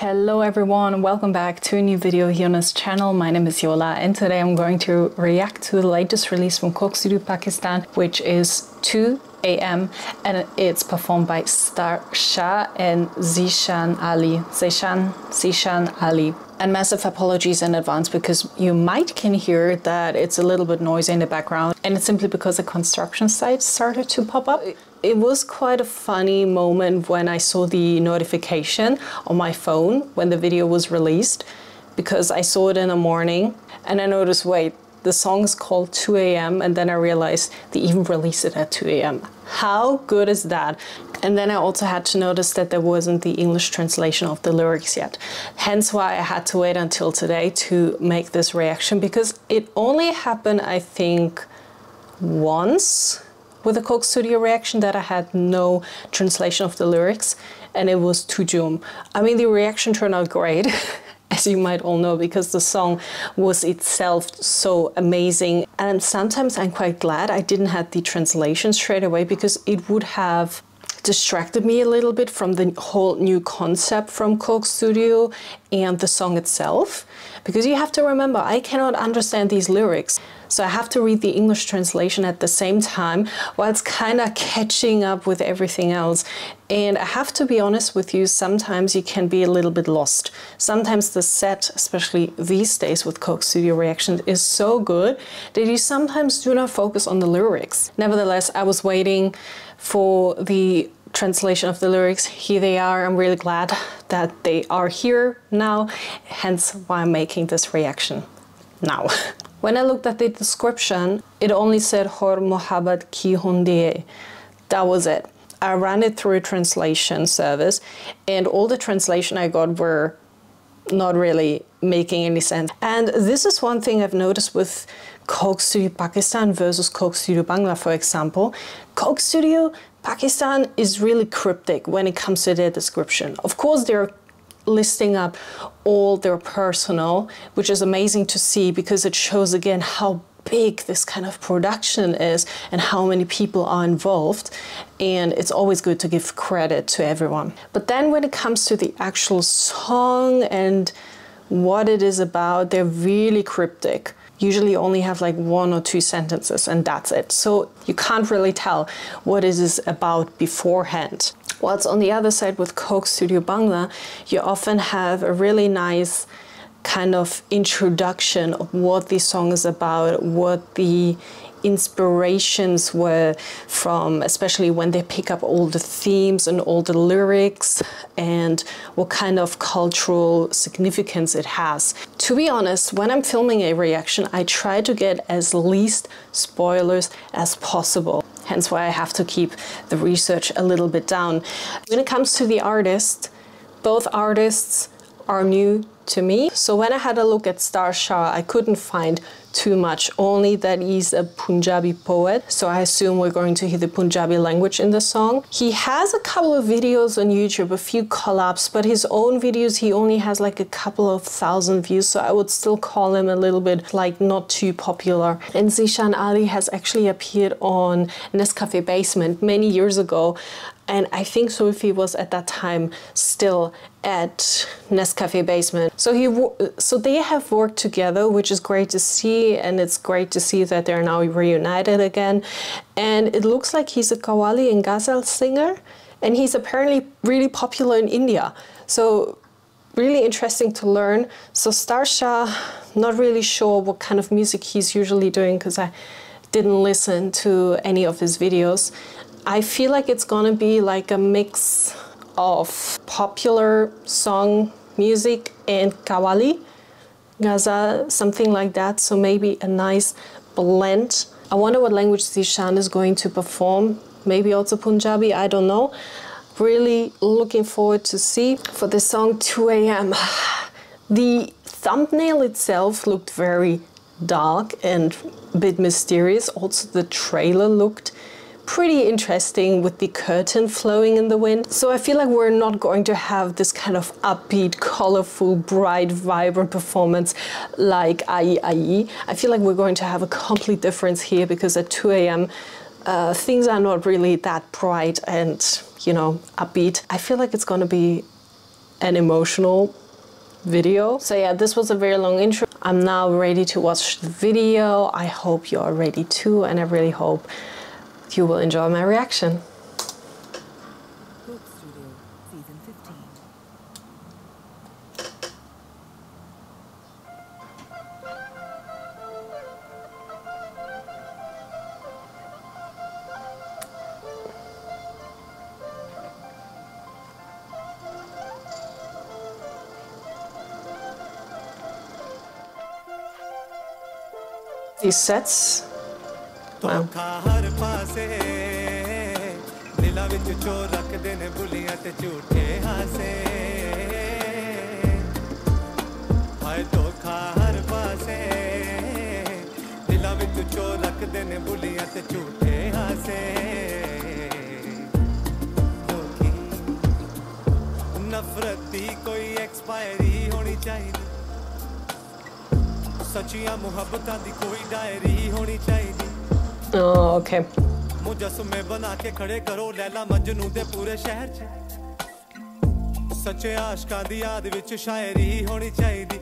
Hello everyone, welcome back to a new video here on this channel. My name is Jola and today I'm going to react to the latest release from Coke Studio Pakistan, which is 2 AM and it's performed by Shah and Zeeshan Ali. And massive apologies in advance because you can hear that it's a little bit noisy in the background, and it's simply because the construction site started to pop up. It was quite a funny moment when I saw the notification on my phone when the video was released, because I saw it in the morning and I noticed, wait, the song is called 2 AM, and then I realized they even released it at 2 AM. How good is that? And then I also had to notice that there wasn't the English translation of the lyrics yet. Hence why I had to wait until today to make this reaction, because it only happened, I think, once with the Coke Studio reaction that I had no translation of the lyrics, and it was Tujum. I mean, the reaction turned out great, as you might all know, because the song was itself so amazing. And sometimes I'm quite glad I didn't have the translation straight away, because it would have distracted me a little bit from the whole new concept from Coke Studio and the song itself. Because you have to remember, I cannot understand these lyrics. So I have to read the English translation at the same time while it's kind of catching up with everything else. And I have to be honest with you, sometimes you can be a little bit lost. Sometimes the set, especially these days with Coke Studio Reactions, is so good that you sometimes do not focus on the lyrics. Nevertheless, I was waiting for the translation of the lyrics. Here they are. I'm really glad that they are here now, hence why I'm making this reaction now. When I looked at the description, it only said Hor Mohabbat Ki Hundiye. That was it. I ran it through a translation service, and all the translation I got were not really making any sense. And this is one thing I've noticed with Coke Studio Pakistan versus Coke Studio Bangla, for example. Coke Studio Pakistan is really cryptic when it comes to their description. Of course, they're listing up all their personnel, which is amazing to see, because it shows again how big this kind of production is and how many people are involved, and it's always good to give credit to everyone. But then when it comes to the actual song and what it is about, they're really cryptic. Usually only have like 1 or 2 sentences and that's it. So you can't really tell what it is about beforehand. Whilst on the other side with Coke Studio Bangla, you often have a really nice kind of introduction of what the song is about, what the inspirations were from, especially when they pick up all the themes and all the lyrics and what kind of cultural significance it has. To be honest, when I'm filming a reaction, I try to get as least spoilers as possible. Hence why I have to keep the research a little bit down. When it comes to the artist, both artists are new to me. So when I had a look at Shah, I couldn't find too much, only that he's a Punjabi poet. So I assume we're going to hear the Punjabi language in the song. He has a couple of videos on YouTube, a few collabs, but his own videos, he only has like a couple of thousand views. So I would still call him a little bit like not too popular. And Zeeshan Ali has actually appeared on Nescafe Basement many years ago. And I think Sophie was at that time still at Nescafe Basement. So they have worked together, which is great to see, and it's great to see that they're now reunited again. And it looks like he's a Qawwali and Ghazal singer, and he's apparently really popular in India. So really interesting to learn. So Shah, not really sure what kind of music he's usually doing, because I didn't listen to any of his videos. I feel like it's gonna be like a mix of popular song music and Qawwali, Ghazal, something like that. So maybe a nice blend. I wonder what language Zeeshan is going to perform. Maybe also Punjabi, I don't know. Really looking forward to see. For the song 2 AM, the thumbnail itself looked very dark and a bit mysterious. Also the trailer looked pretty interesting with the curtain flowing in the wind. So I feel like we're not going to have this kind of upbeat, colorful, bright, vibrant performance like Ai Ai. I feel like we're going to have a complete difference here, because at 2 AM things are not really that bright and, you know, upbeat. I feel like it's going to be an emotional video. So yeah, this was a very long intro. I'm now ready to watch the video. I hope you are ready too, and I really hope you will enjoy my reaction. These sets. Wow. Oh, okay. मुजस्मे बना के खड़े करो लैला मजनू दे पूरे शहर च सच्चे आशिकां दी याद विच शायरी होनी चाहिदी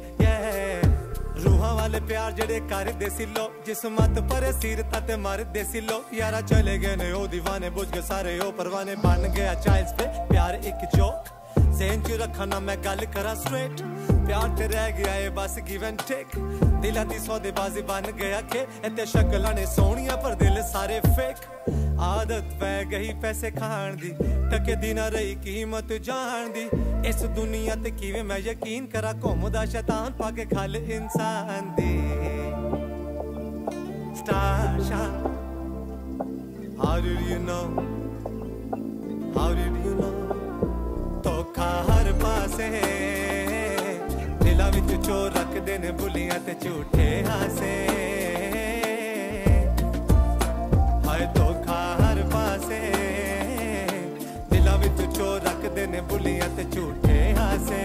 रूहां वाले प्यार जेड़े कर देसी लो जिस्मत पर सीरता ते मार देसी लो यारा चले गए ने ओ दीवाने बुझ गए सारे ओ परवाने बन गया चाइल्ड्स पे प्यार एक जोक सेंच रखा ना मैं गल करा स्ट्रेट प्यार ते रह गया है बस गिव एंड टेक दिला दी सौदेबाजी बन गया के इत्ते शक्लां ने सोहणियां पर दिल सारे फेक आदत पै गई पैसे खाण दी टके दी ना रही कीमत जान दी इस दुनिया ते किवें मैं यकीन करा घुमदा शैतान पाके खल इंसान दी star Shah how did you know धोखा हर पासे दिला विच चोर रखदे ने बुलियां ते झूठे हासे हाय धोखा हर पासे दिला विच चोर रखदे ने बुलियां ते झूठे हासे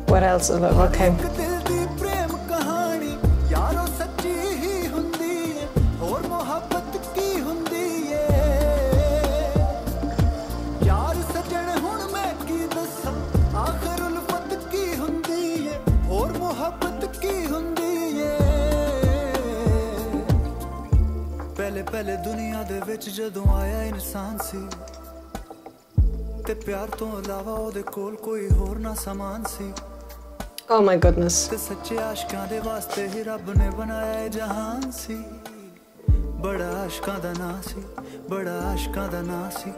What else? Okay. पहले दुनिया दे विच जदों आया इंसान सी ते प्यार तो अलावा ओदे कोल कोई होर ना समान सी Oh my goodness. ते सच्चे आशिकां दे वास्ते ही रब ने बनाया जहान सी बड़ा आशिकां दा नां सी बड़ा आशिकां दा नां सी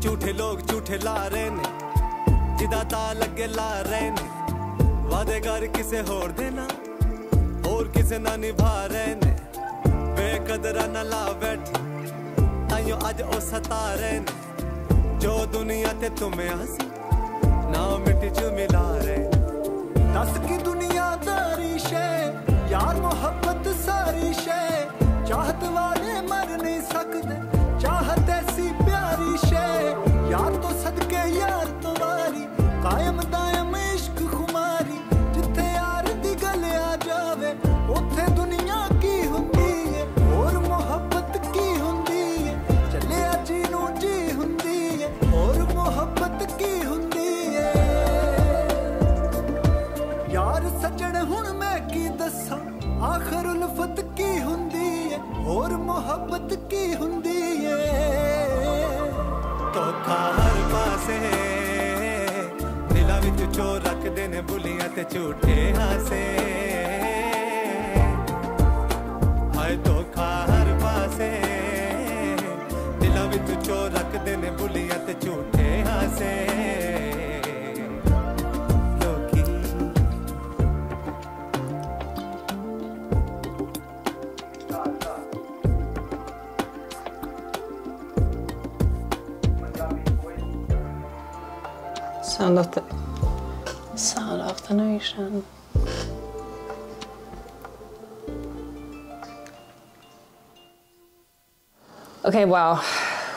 झूठे लोग झूठे ला रहे ने जिदा ता लगे ला रहे ने वादे कर किसे होर देना और किसे ना निभा रहे ने बेकदरा ना ला बैठी ताइयों अज ओ सता रहे ने जो दुनिया ते तुम्हें हसी ना मिट्टी च मिला रहे दस की दुनियादारी शे यार मोहब्बत सारी शे चाहत वाले मर नहीं सकते चाहत ऐसी प्यारी शे यार तो सदके यार तुम्हारी कायम दायम इश्क खुमारी जिथे यार दी गल आ जावे उथे दुनिया की हुंदी है और मोहब्बत की हुंदी है चले जी नू जी हुंदी है और मोहब्बत की हुंदी है यार सजण हुण मैं की दसा आखिर उल्फत की हुंदी है और मोहब्बत की हुंदी है धोखा हर पासे दिला विच चोर रखदे ने बुलियां ते झूठे हासे हाय धोखा हर पासे दिला विच चोर रखदे ने बुलियां ते झूठे हासे Sound of the nation. Okay, wow,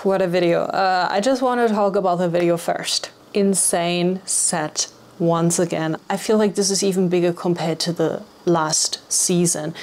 what a video. I just want to talk about the video first. Insane set once again. I feel like this is even bigger compared to the last season.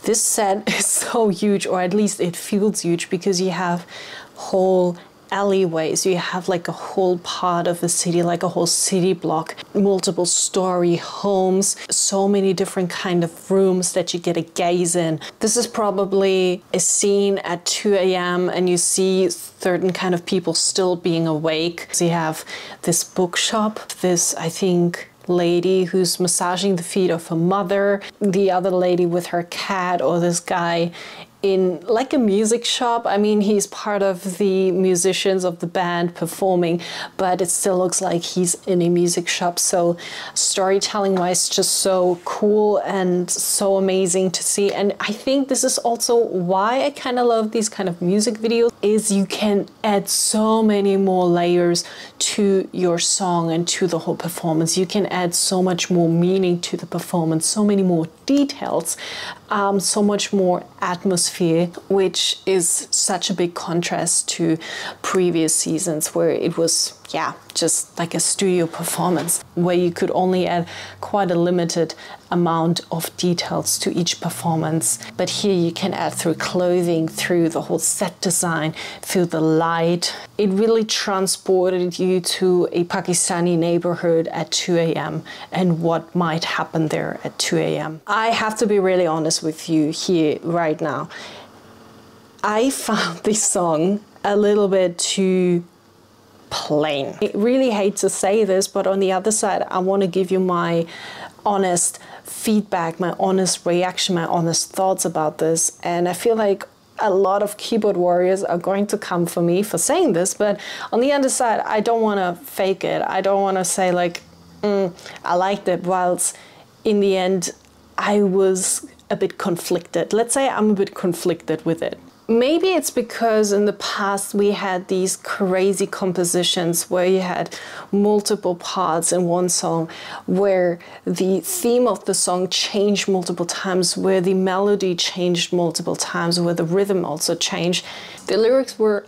This set is so huge, or at least it feels huge, because you have whole alleyways, you have like a whole part of the city, like a whole city block, multiple story homes, so many different kind of rooms that you get a gaze in. This is probably a scene at 2 a.m. and you see certain kind of people still being awake. So you have this bookshop, this, I think, lady who's massaging the feet of her mother, the other lady with her cat, or this guy in like a music shop. I mean, he's part of the musicians of the band performing, but it still looks like he's in a music shop. So storytelling wise, just so cool and so amazing to see. And I think this is also why I kind of love these kind of music videos, is you can add so many more layers to your song and to the whole performance. You can add so much more meaning to the performance, so many more details, so much more atmosphere, which is such a big contrast to previous seasons where it was, yeah, just like a studio performance where you could only add quite a limited amount of details to each performance. But here you can add through clothing, through the whole set design, through the light. It really transported you to a Pakistani neighborhood at 2 a.m. and what might happen there at 2 a.m. I have to be really honest with you here right now. I found this song a little bit too plain. I really hate to say this, but on the other side, I want to give you my honest feedback, my honest reaction, my honest thoughts about this. And I feel like a lot of keyboard warriors are going to come for me for saying this, but on the other side, I don't want to fake it. I don't want to say like, I liked it, whilst in the end, I was a bit conflicted. Let's say I'm a bit conflicted with it. Maybe it's because in the past we had these crazy compositions where you had multiple parts in one song, where the theme of the song changed multiple times, where the melody changed multiple times, where the rhythm also changed. The lyrics were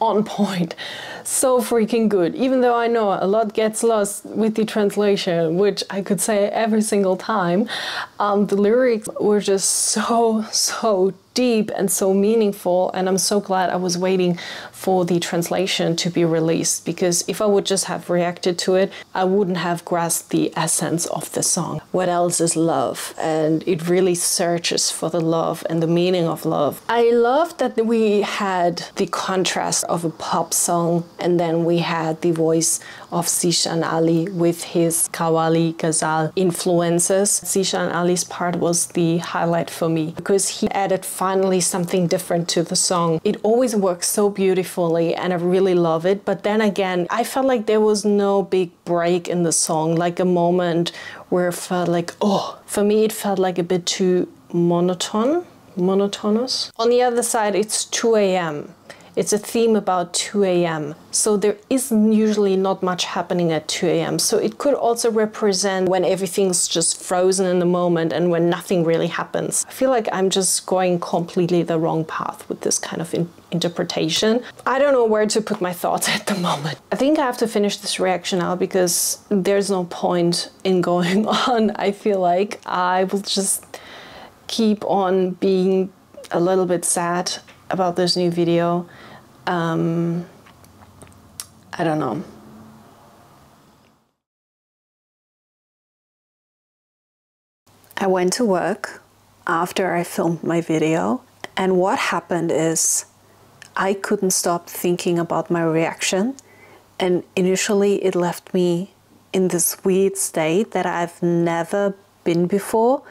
on point, so freaking good, even though I know a lot gets lost with the translation, which I could say every single time. The lyrics were just so deep and so meaningful, and I'm so glad I was waiting for the translation to be released, because if I would just have reacted to it, I wouldn't have grasped the essence of the song. What else is love? And it really searches for the love and the meaning of love. I love that we had the contrast of a pop song, and then we had the voice of Zeeshan Ali with his Qawwali Ghazal influences. Zeeshan Ali's part was the highlight for me, because he added finally something different to the song. It always works so beautifully and I really love it. But then again, I felt like there was no big break in the song, like a moment where it felt like, oh, for me it felt like a bit too monotonous. On the other side, it's 2 a.m. It's a theme about 2 a.m. So there isn't usually not much happening at 2 a.m. So it could also represent when everything's just frozen in the moment and when nothing really happens. I feel like I'm just going completely the wrong path with this kind of interpretation. I don't know where to put my thoughts at the moment. I think I have to finish this reaction now, because there's no point in going on. I feel like I will just keep on being a little bit sad about this new video. I don't know. I went to work after I filmed my video, and what happened is I couldn't stop thinking about my reaction, and initially it left me in this weird state that I've never been before.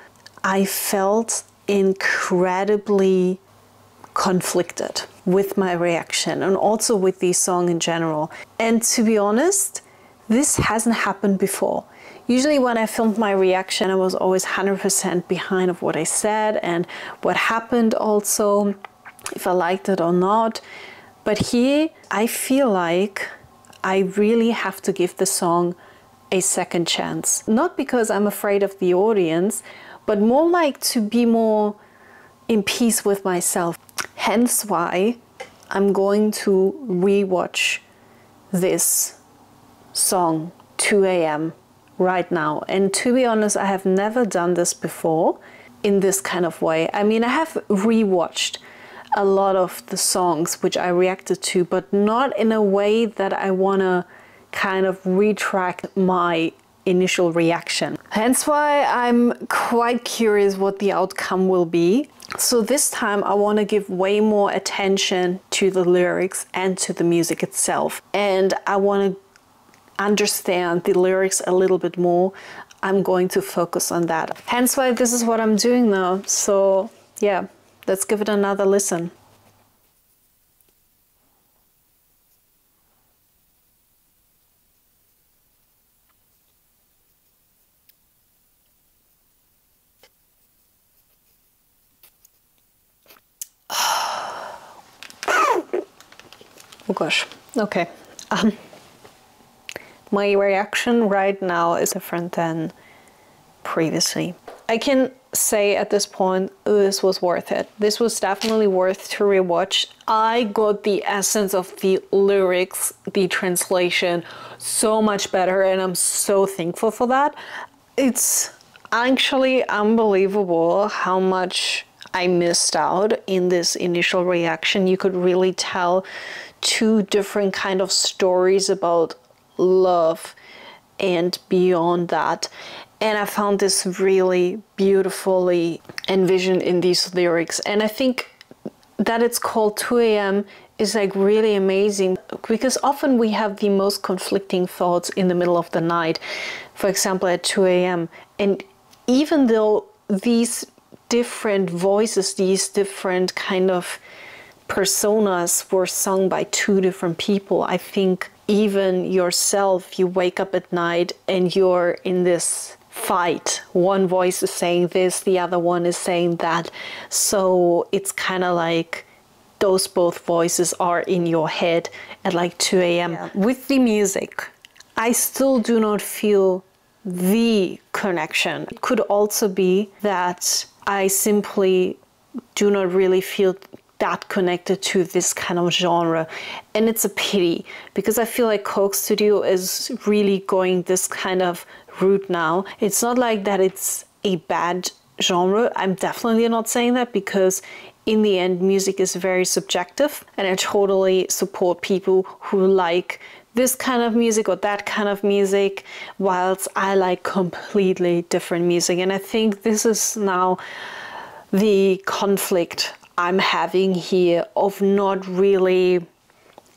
I felt incredibly conflicted with my reaction and also with the song in general. And to be honest, this hasn't happened before. Usually when I filmed my reaction, I was always 100% behind of what I said and what happened also, if I liked it or not. But here, I feel like I really have to give the song a second chance. Not because I'm afraid of the audience, but more like to be more in peace with myself. Hence why I'm going to rewatch this song 2 a.m. right now. And to be honest, I have never done this before in this kind of way. I mean, I have rewatched a lot of the songs which I reacted to, but not in a way that I want to kind of retract my initial reaction. Hence why I'm quite curious what the outcome will be. So this time I want to give way more attention to the lyrics and to the music itself. And I want to understand the lyrics a little bit more. I'm going to focus on that. Hence why this is what I'm doing now. So yeah, let's give it another listen. Oh gosh, okay. My reaction right now is different than previously. I can say at this point, this was worth it. This was definitely worth to rewatch. I got the essence of the lyrics, the translation, so much better, and I'm so thankful for that. It's actually unbelievable how much I missed out in this initial reaction. You could really tell two different kind of stories about love and beyond that. And I found this really beautifully envisioned in these lyrics. And I think that it's called 2 a.m. is like really amazing, because often we have the most conflicting thoughts in the middle of the night, for example at 2 a.m. And even though these different voices, these different kind of personas were sung by two different people, I think even yourself, you wake up at night and you're in this fight. One voice is saying this, the other one is saying that. So it's kind of like those both voices are in your head at like 2 a.m. Yeah. With the music, I still do not feel the connection. It could also be that I simply do not really feel that connected to this kind of genre, and it's a pity, because I feel like Coke Studio is really going this kind of route now. It's not like that it's a bad genre. I'm definitely not saying that, because in the end music is very subjective, and I totally support people who like this kind of music or that kind of music, whilst I like completely different music. And I think this is now the conflict I'm having here of not really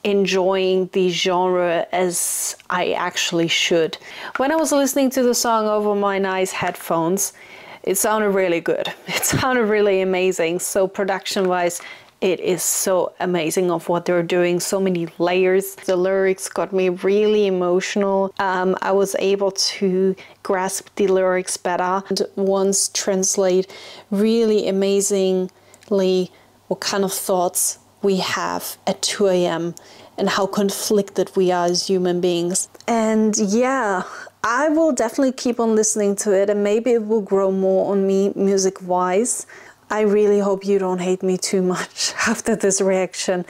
enjoying the genre as I actually should. When I was listening to the song over my nice headphones, it sounded really good. It sounded really amazing. So production-wise, it is so amazing of what they're doing. So many layers. The lyrics got me really emotional. I was able to grasp the lyrics better and once translate really amazingly what kind of thoughts we have at 2 a.m. and how conflicted we are as human beings. And yeah, I will definitely keep on listening to it, and maybe it will grow more on me music-wise. I really hope you don't hate me too much after this reaction.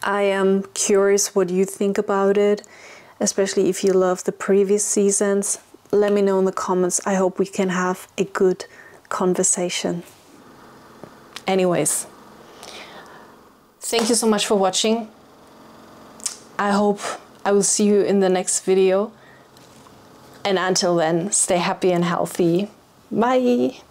I am curious what you think about it, especially if you love the previous seasons. Let me know in the comments. I hope we can have a good conversation. Anyways, thank you so much for watching. I hope I will see you in the next video. And until then, stay happy and healthy. Bye.